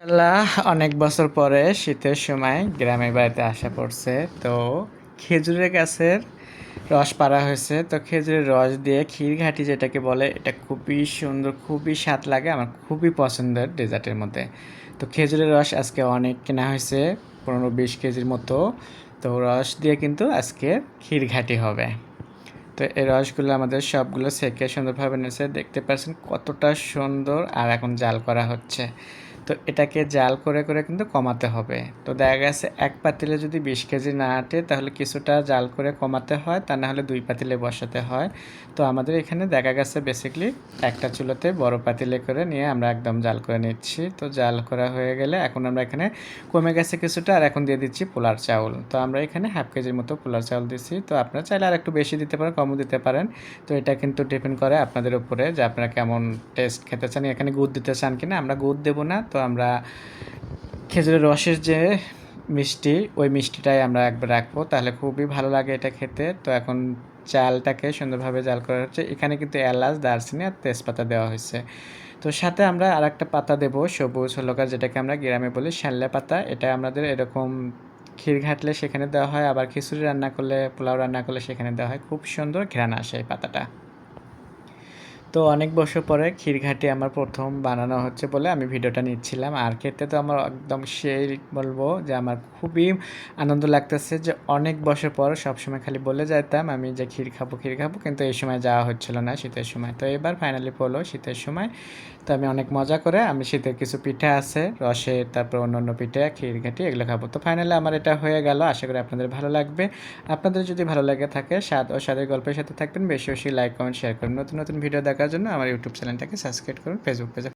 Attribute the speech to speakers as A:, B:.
A: আল্লাহ অনেক বছর পরে শীতের সময় গ্রামের বাড়িতে আসা পড়ছে। তো খেজুরের গাছের রস পাড়া হয়েছে। তো খেজুরের রস দিয়ে ক্ষীরঘাটি যেটাকে বলে, এটা খুবই সুন্দর, খুবই স্বাদ লাগে, আমার খুবই পছন্দের ডেজার্টের মধ্যে। তো খেজুরের রস আজকে অনেক কেনা হয়েছে, 15-20 কেজির মতো। তো রস দিয়ে কিন্তু আজকে ক্ষীরঘাটি হবে। তো এই রসগুলো আমাদের সবগুলো সেকে সুন্দরভাবে নিয়েছে, দেখতে পাচ্ছেন কতটা সুন্দর। আর এখন জাল করা হচ্ছে। তো এটাকে জাল করে করে কিন্তু কমাতে হবে। তো দেখা গেছে এক পাতিলে যদি 20 কেজি না আটে, তাহলে কিছুটা জাল করে কমাতে হয়, তা না হলে 2 পাতিলে বসাতে হয়। তো আমাদের এখানে দেখা গেছে বেসিকলি একটা চুলোতে বড় পাতিলে করে নিয়ে আমরা একদম জাল করে নিচ্ছি। তো জাল করা হয়ে গেলে এখন আমরা এখানে কমে গেছে কিছুটা, আর এখন দিয়ে দিচ্ছি পোলার চাউল। তো আমরা এখানে হাফ 1 কেজির মতো পোলার চাউল দিচ্ছি। তো আপনারা চাইলে আর একটু বেশি দিতে পারেন, কমও দিতে পারেন। তো এটা কিন্তু ডিপেন্ড করে আপনাদের উপরে যে আপনারা কেমন টেস্ট খেতে চান, এখানে গুড় দিতে চান কিনা। আমরা গুড় দেবো না, তো আমরা খেজুরের রসের যে মিষ্টি, ওই মিষ্টিটাই আমরা একবার রাখবো, তাহলে খুবই ভালো লাগে এটা খেতে। তো এখন চালটাকে সুন্দরভাবে জাল করা হচ্ছে। এখানে কিন্তু এলাচ, দারচিনি আর তেজপাতা দেওয়া হয়েছে। তো সাথে আমরা আর একটা পাতা দেবো, সবুজ হলুকা, যেটাকে আমরা গ্রামে বলি শ্যাল্লা পাতা। এটা আমাদের এরকম ক্ষীর ঘাটলে সেখানে দেওয়া হয়, আবার খিচুড়ি রান্না করলে, পোলাও রান্না করলে সেখানে দেওয়া হয়। খুব সুন্দর ঘ্রাণ আসে এই পাতাটা। তো অনেক বছর পরে ক্ষীরঘাটি আমার প্রথম বানানো হচ্ছে বলে আমি ভিডিওটা নিচ্ছিলাম। আর খেতে তো আমার একদম সেই বলবো যে আমার খুবই আনন্দ লাগতেছে, যে অনেক বছর পর সবসময় খালি বলে যেতাম আমি যে ক্ষীর খাবো ক্ষীর খাবো, কিন্তু এই সময় যাওয়া হচ্ছিল না শীতের সময়। তো এবার ফাইনালি পড়লো শীতের সময়। তো আমি অনেক মজা করে, আমি শীতের কিছু পিঠা আছে রসের, তারপর অন্যান্য পিঠা, ক্ষীরঘাটি এগুলো খাবো। তো ফাইনালি আমার এটা হয়ে গেল। আশা করি আপনাদের ভালো লাগবে। আপনাদের যদি ভালো লাগে থাকে, স্বাদ ও স্বাদের গল্পের সাথে থাকবেন। বেশি বেশি লাইক, কমেন্ট, শেয়ার করুন। নতুন নতুন ভিডিও দেখার জন্য আমার ইউটিউব চ্যানেলটাকে সাবস্ক্রাইব করুন, ফেসবুক পেজে